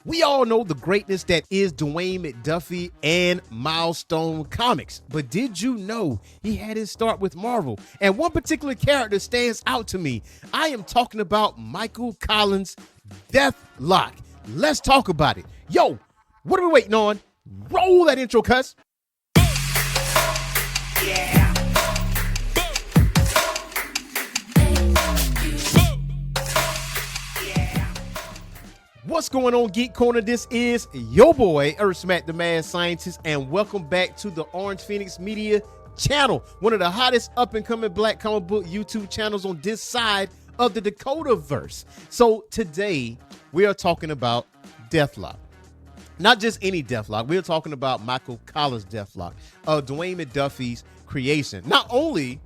We all know the greatness that is Dwayne Mcduffie and Milestone Comics, but did you know he had his start with Marvel? And one particular character stands out to me. I am talking about Michael Collins' DEATHLOK. Let's talk about it. Yo, what are we waiting on? Roll that intro, cuz. Yeah. What's going on, Geek Corner? This is your boy, Earthsmack the Mad Scientist, and welcome back to the Orange Phoenix Media channel, one of the hottest up-and-coming black comic book YouTube channels on this side of the Dakota-verse. So today, we are talking about DEATHLOK. Not just any DEATHLOK, we're talking about Michael Collins' DEATHLOK, Dwayne Mcduffie's creation. Not only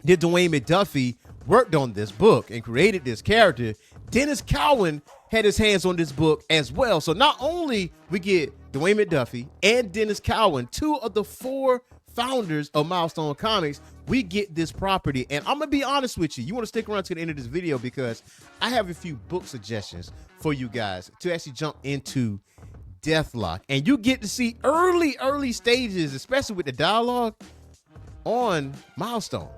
did Dwayne Mcduffie worked on this book and created this character, Dennis Cowan had his hands on this book as well. So not only we get Dwayne Mcduffie and Dennis Cowan, two of the four founders of Milestone Comics, we get this property. And I'm gonna be honest with you, you want to stick around to the end of this video because I have a few book suggestions for you guys to actually jump into DEATHLOK, and you get to see early stages, especially with the dialogue on Milestone.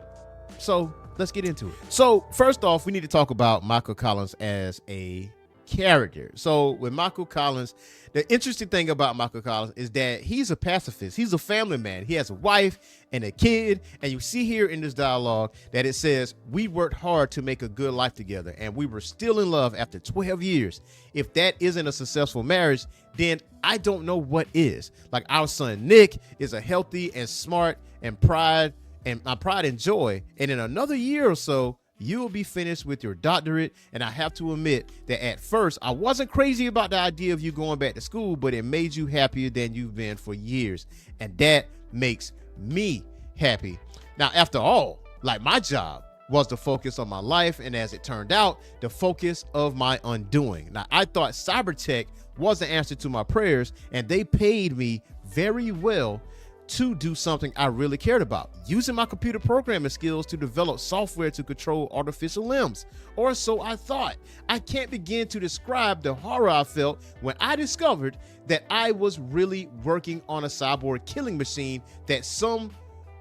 So let's get into it. So first off, we need to talk about Michael Collins as a character. So with Michael Collins, the interesting thing about Michael Collins is that he's a pacifist. He's a family man. He has a wife and a kid, and you see here in this dialogue that it says, we worked hard to make a good life together and we were still in love after 12 years. If that isn't a successful marriage, then I don't know what is. Like, our son Nick is a healthy and smart and pride and joy, and in another year or so you'll be finished with your doctorate. And I have to admit that at first I wasn't crazy about the idea of you going back to school, but it made you happier than you've been for years, and that makes me happy. Now, after all, like, my job was the focus of my life, and as it turned out, the focus of my undoing. Now, I thought cybertech was the answer to my prayers, and they paid me very well to do something I really cared about, using my computer programming skills to develop software to control artificial limbs, or so I thought. I can't begin to describe the horror I felt when I discovered that I was really working on a cyborg killing machine that some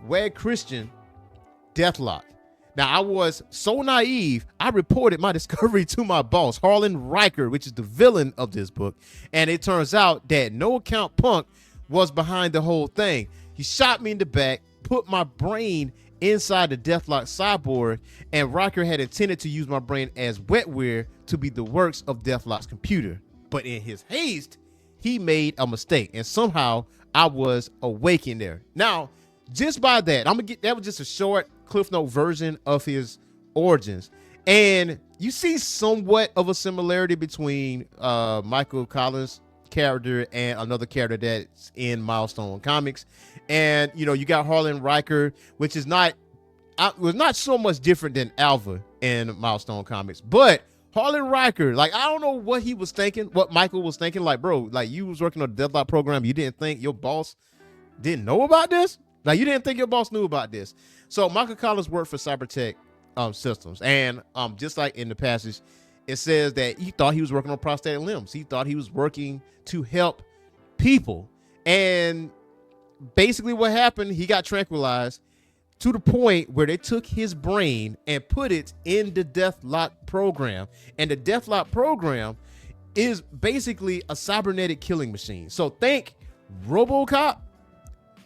wag Christian DEATHLOK. Now, I was so naive, I reported my discovery to my boss, Harlan Riker, which is the villain of this book, and it turns out that No Account Punk was behind the whole thing. He shot me in the back, put my brain inside the DEATHLOK cyborg, and Riker had intended to use my brain as wetware to be the works of DEATHLOK's computer. But in his haste, he made a mistake, and somehow I was awakened there. Now, just by that, that was just a short Cliff Note version of his origins. And you see somewhat of a similarity between Michael Collins' character and another character that's in Milestone Comics. And you know, you got Harlan Riker, which is was not so much different than Alva in Milestone Comics, but Harlan Riker, like, I don't know what he was thinking, what Michael was thinking. Like, bro, like, you was working on the DEATHLOK program, you didn't think your boss didn't know about this? Like, you didn't think your boss knew about this? So Michael Collins worked for Cybertech Systems, and just like in the passage, it says that he thought he was working on prosthetic limbs. He thought he was working to help people. And basically what happened, he got tranquilized to the point where they took his brain and put it in the DEATHLOK program. And the DEATHLOK program is basically a cybernetic killing machine. So think RoboCop,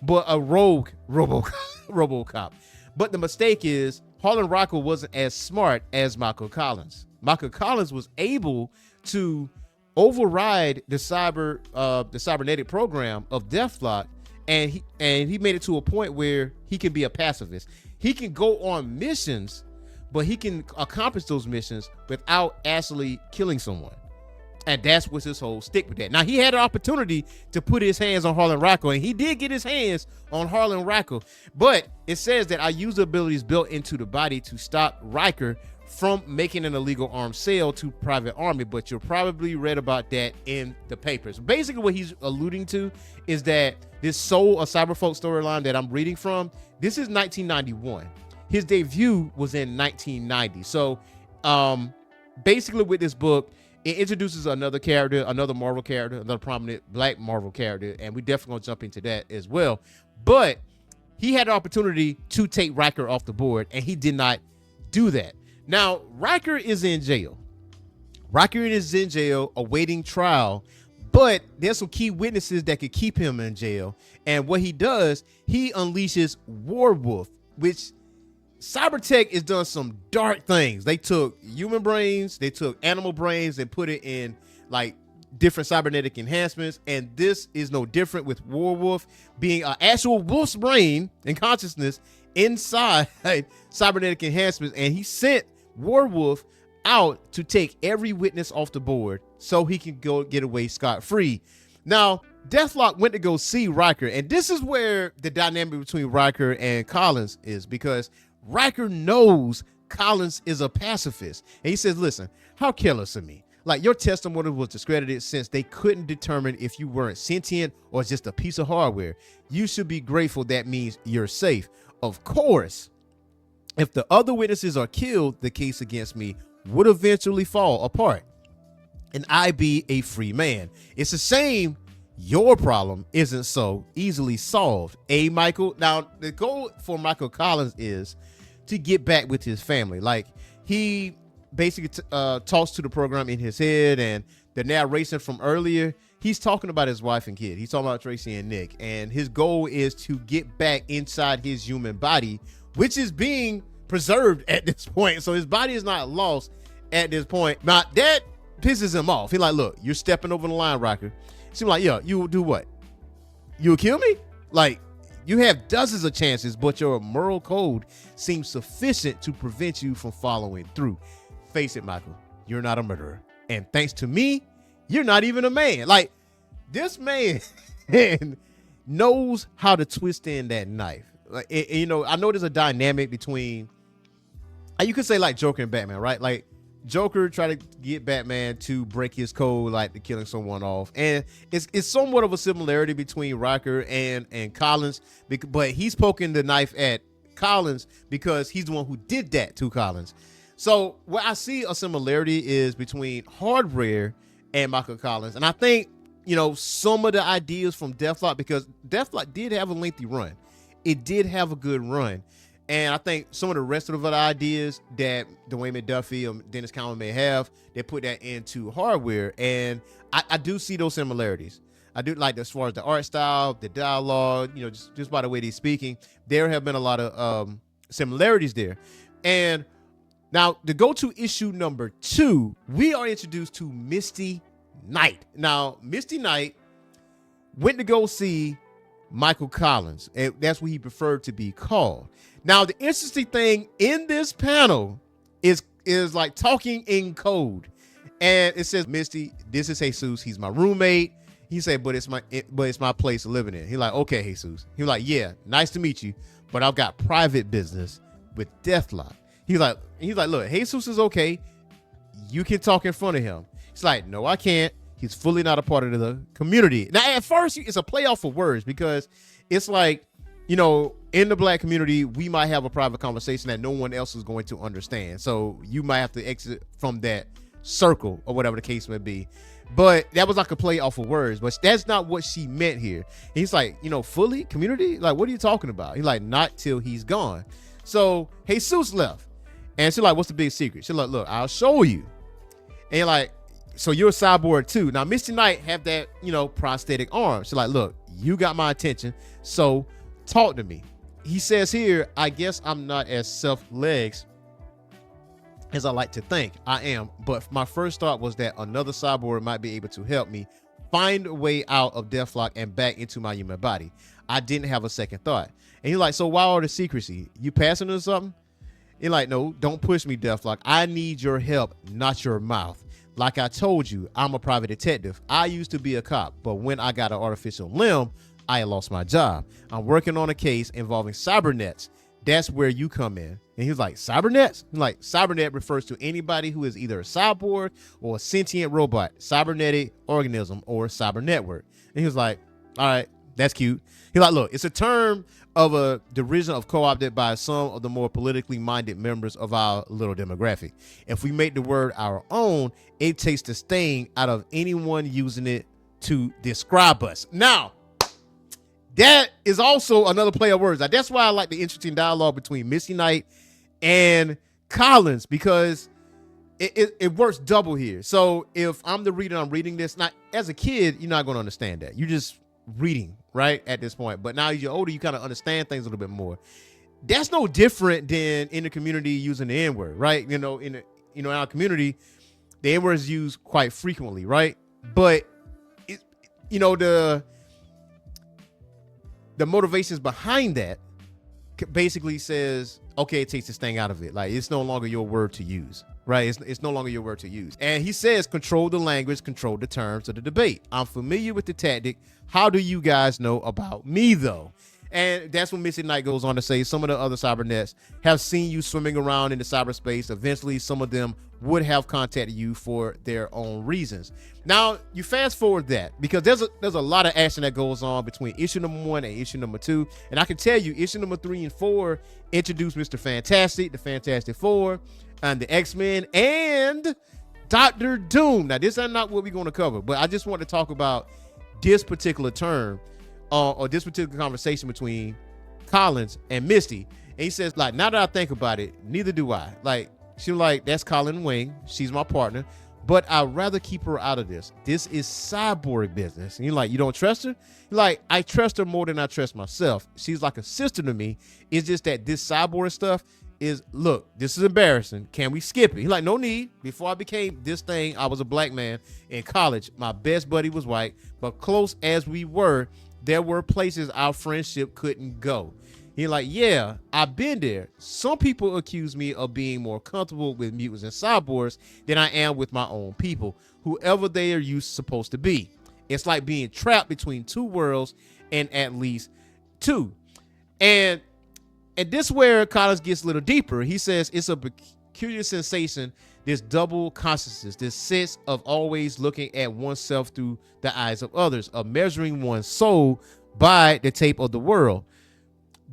but a rogue RoboCop. But the mistake is Harlan Riker wasn't as smart as Michael Collins. Michael Collins was able to override the cybernetic program of DEATHLOK, and he made it to a point where he can be a pacifist. He can go on missions, but he can accomplish those missions without actually killing someone. And that's what's his whole stick with that. Now, he had an opportunity to put his hands on Harlan Riker, and he did get his hands on Harlan Riker, but it says that our user abilities built into the body to stop Riker from making an illegal arms sale to private army. But you'll probably read about that in the papers. Basically what he's alluding to is that this Soul of Cyberfolk storyline that I'm reading from, this is 1991. His debut was in 1990. So basically with this book, it introduces another character, another Marvel character, another prominent black Marvel character, and we definitely gonna jump into that as well. But he had the opportunity to take Riker off the board, and he did not do that. Now, Riker is in jail. Riker is in jail awaiting trial, but there's some key witnesses that could keep him in jail. And what he does, he unleashes Warwolf, which Cybertech has done some dark things. They took human brains, they took animal brains, and put it in like different cybernetic enhancements. And this is no different with Warwolf being an actual wolf's brain and consciousness inside cybernetic enhancements. And he sent Warwolf out to take every witness off the board so he can go get away scot-free. Now, DEATHLOK went to go see Riker, and this is where the dynamic between Riker and Collins is, because Riker knows Collins is a pacifist. And he says, listen, how careless of me. Like, your testimony was discredited since they couldn't determine if you weren't sentient or just a piece of hardware. You should be grateful that means you're safe. Of course, if the other witnesses are killed, the case against me would eventually fall apart, and I be a free man. It's a shame your problem isn't so easily solved, Michael? Now, the goal for Michael Collins is to get back with his family. Like, he basically talks to the program in his head, and the narration from earlier, he's talking about his wife and kid. He's talking about Tracy and Nick, and his goal is to get back inside his human body, which is being preserved at this point. So his body is not lost at this point. Now, that pisses him off. He's like, look, you're stepping over the line, Riker. She's like, yeah, you will do what? You'll kill me? Like, you have dozens of chances, but your moral code seems sufficient to prevent you from following through. Face it, Michael, you're not a murderer. And thanks to me, you're not even a man. Like, this man knows how to twist in that knife. Like, you know, I know there's a dynamic between, you could say like Joker and Batman, right? Like, Joker tried to get Batman to break his code, like the killing someone off, and it's somewhat of a similarity between Riker and Collins, but he's poking the knife at Collins because he's the one who did that to Collins. So what I see a similarity is between Hardware and Michael Collins, and I think, you know, some of the ideas from DEATHLOK, because DEATHLOK did have a lengthy run, it did have a good run. And I think some of the rest of the ideas that Dwayne Mcduffie or Dennis Cowan may have, they put that into Hardware. And I do see those similarities. I do, like, as far as the art style, the dialogue, you know, just by the way they're speaking, there have been a lot of similarities there. And now to go to issue number 2, we are introduced to Misty Knight. Now, Misty Knight went to go see Michael Collins, and that's what he preferred to be called. Now, the interesting thing in this panel is like talking in code, and it says, Misty, this is Jesus. He's my roommate. He said, but it's my place living in. He's like, okay, Jesus. He's like, yeah, nice to meet you, but I've got private business with DEATHLOK. He's like, look, Jesus is okay. You can talk in front of him. He's like, no, I can't. He's fully not a part of the community. Now, at first, it's a play off of words, because it's like, you know, in the black community, we might have a private conversation that no one else is going to understand. So you might have to exit from that circle or whatever the case may be. But that was like a play off of words, but that's not what she meant here. And he's like, you know, fully community? Like, what are you talking about? He's like, not till he's gone. So Jesus left. And she's like, what's the big secret? She's like, look, I'll show you. And like, so you're a cyborg too. Now, Misty Knight have that, you know, prosthetic arm. She's like, look, you got my attention, so talk to me. He says here, I guess I'm not as self-legs as I like to think I am, but my first thought was that another cyborg might be able to help me find a way out of DEATHLOK and back into my human body. I didn't have a second thought. And he's like, so why all the secrecy? You passing or something? He's like, no, don't push me, DEATHLOK. I need your help, not your mouth. Like I told you, I'm a private detective. I used to be a cop, but when I got an artificial limb, I lost my job. I'm working on a case involving cybernets. That's where you come in. And he was like, cybernets? Like, cybernet refers to anybody who is either a cyborg or a sentient robot, cybernetic organism, or cyber network. And he was like, all right, That's cute. He's like, look, it's a term of a derision of co-opted by some of the more politically minded members of our little demographic. If we make the word our own, it takes the sting out of anyone using it to describe us. Now, that is also another play of words. That's why I like the interesting dialogue between Misty Knight and Collins, because it works double here. So if I'm the reader, I'm reading this. Not as a kid, you're not going to understand that. You're just reading, right, at this point. But now you're older, you kind of understand things a little bit more. That's no different than in the community using the N-word, right? In our community, the N-word is used quite frequently, right? But the motivations behind that basically says, okay, it takes this thing out of it. Like, it's no longer your word to use, right? It's no longer your word to use. And he says, control the language, control the terms of the debate. I'm familiar with the tactic. How do you guys know about me, though? And that's when Misty Knight goes on to say, some of the other cybernets have seen you swimming around in the cyberspace. Eventually, some of them would have contacted you for their own reasons. Now, you fast forward that, because there's a lot of action that goes on between issue number 1 and issue number 2. And I can tell you, issue number 3 and 4 introduce Mr. Fantastic, the Fantastic Four, and the X-Men, and Dr. Doom. Now, this is not what we're going to cover, but I just want to talk about this particular term, or this particular conversation between Collins and Misty. And he says, like, now that I think about it, neither do I. Like, she was like, that's Colin Wing. She's my partner, but I'd rather keep her out of this. This is Cyborg business. And you're like, you don't trust her? You're like, I trust her more than I trust myself. She's like a sister to me. It's just that this Cyborg stuff is, look, this is embarrassing. Can we skip it? He's like, no need. Before I became this thing, I was a black man in college. My best buddy was white, but close as we were, there were places our friendship couldn't go. He's like, yeah, I've been there. Some people accuse me of being more comfortable with mutants and cyborgs than I am with my own people, whoever they are supposed to be. It's like being trapped between two worlds, and at least two. And this is where Collins gets a little deeper. He says it's a peculiar sensation, this double consciousness, this sense of always looking at oneself through the eyes of others, of measuring one's soul by the tape of the world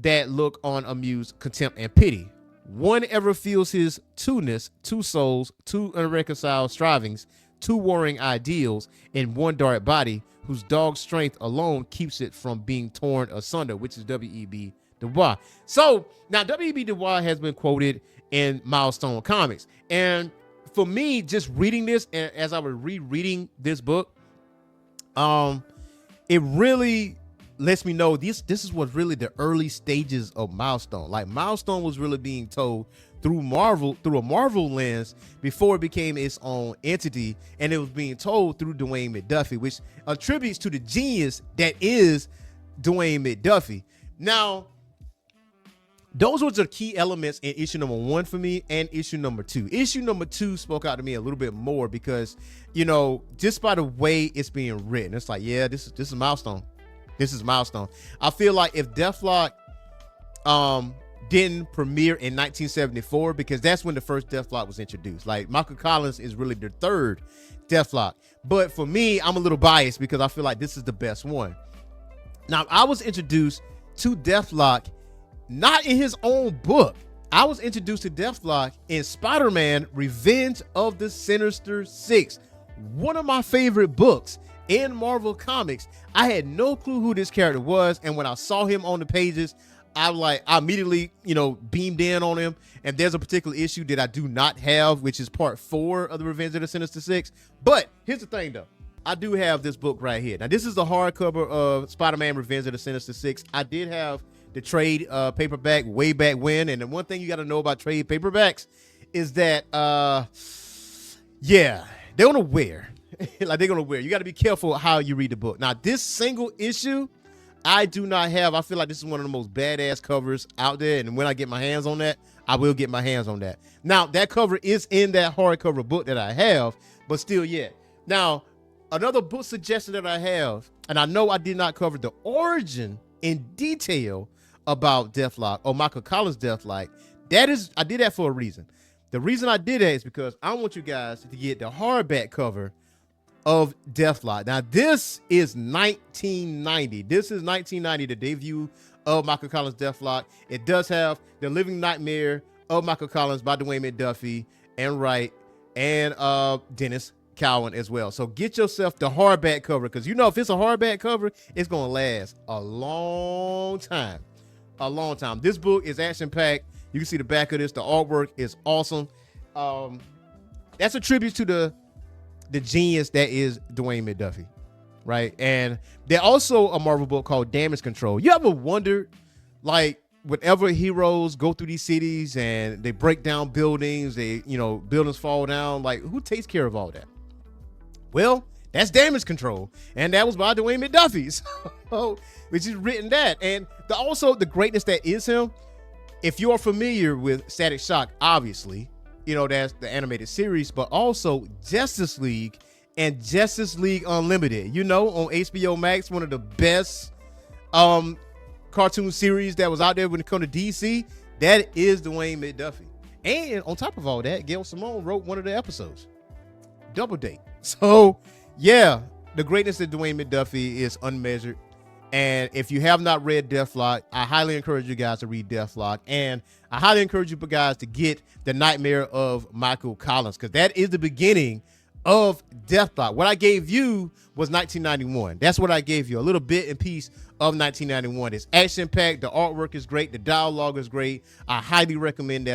that look on amused contempt and pity. One ever feels his two-ness, two souls, two unreconciled strivings, two warring ideals in one dark body whose dog strength alone keeps it from being torn asunder, which is W.E.B. Du Bois. So now W.E.B. Du Bois has been quoted in Milestone Comics. And for me, just reading this, and as I was rereading this book, it really lets me know this is what really the early stages of Milestone. Like, Milestone was really being told through a Marvel lens before it became its own entity, and it was being told through Dwayne Mcduffie, which attributes to the genius that is Dwayne Mcduffie. Now, those were the key elements in issue number 1 for me, and issue number 2. Issue number 2 spoke out to me a little bit more because, just by the way it's being written, it's like, yeah, this is Milestone. This is Milestone. I feel like if DEATHLOK didn't premiere in 1974, because that's when the first DEATHLOK was introduced. Like, Michael Collins is really the third DEATHLOK. But for me, I'm a little biased because I feel like this is the best one. Now, I was introduced to DEATHLOK not in his own book. I was introduced to DEATHLOK in Spider-Man Revenge of the Sinister Six, one of my favorite books in Marvel Comics. I had no clue who this character was, and when I saw him on the pages, I immediately, beamed in on him. And there's a particular issue that I do not have, which is part 4 of the Revenge of the Sinister Six. But here's the thing, though. I do have this book right here. Now, this is the hardcover of Spider-Man Revenge of the Sinister Six. I did have the trade paperback way back when, and the one thing you got to know about trade paperbacks is that they're gonna wear. Like, they're gonna wear. You got to be careful how you read the book. Now, this single issue I do not have. I feel like this is one of the most badass covers out there, and when I get my hands on that, I will get my hands on that. Now, that cover is in that hardcover book that I have, but still, yeah. Now, another book suggestion that I have, and I know I did not cover the origin in detail about DEATHLOK or Michael Collins' DEATHLOK. I did that for a reason. The reason I did that is because I want you guys to get the hardback cover of DEATHLOK. Now, this is 1990. This is 1990, the debut of Michael Collins' DEATHLOK. It does have The Living Nightmare of Michael Collins by Dwayne McDuffie and Wright and Dennis Cowan as well. So get yourself the hardback cover, because you know if it's a hardback cover, it's going to last a long time. A long time. This book is action-packed. You can see the back of this. The artwork is awesome. That's a tribute to the genius that is Dwayne McDuffie, right? And there's also a Marvel book called Damage Control. You ever wondered, like, whenever heroes go through these cities and they break down buildings, buildings fall down, like, who takes care of all that? Well, that's Damage Control, and that was by Dwayne McDuffie. So, which is written that. And also the greatness that is him, if you're familiar with Static Shock, obviously, that's the animated series, but also Justice League and Justice League Unlimited, on HBO Max, one of the best cartoon series that was out there when it comes to DC. That is Dwayne McDuffie. And on top of all that, Gail Simone wrote one of the episodes. Double date. So, yeah, the greatness of Dwayne McDuffie is unmeasured. And if you have not read DEATHLOK, I highly encourage you guys to read DEATHLOK. And I highly encourage you guys to get The Nightmare of Michael Collins, because that is the beginning of DEATHLOK. What I gave you was 1991. That's what I gave you, a little bit and piece of 1991. It's action-packed. The artwork is great. The dialogue is great. I highly recommend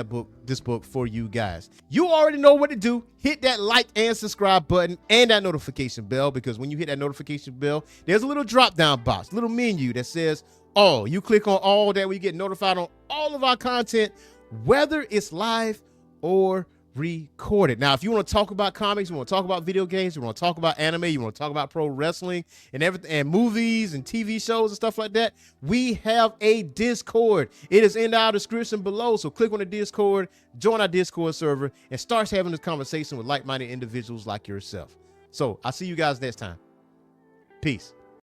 this book for you guys. You already know what to do. Hit that like and subscribe button and that notification bell, because when you hit that notification bell, there's a little drop-down box, little menu that says all. You click on all, that we get notified on all of our content, whether it's live or recorded. Now, if you want to talk about comics, you want to talk about video games, you want to talk about anime, you want to talk about pro wrestling and everything, and movies and TV shows and stuff like that, we have a Discord. It is in our description below. So click on the Discord, join our Discord server, and start having this conversation with like-minded individuals like yourself. So I'll see you guys next time. Peace.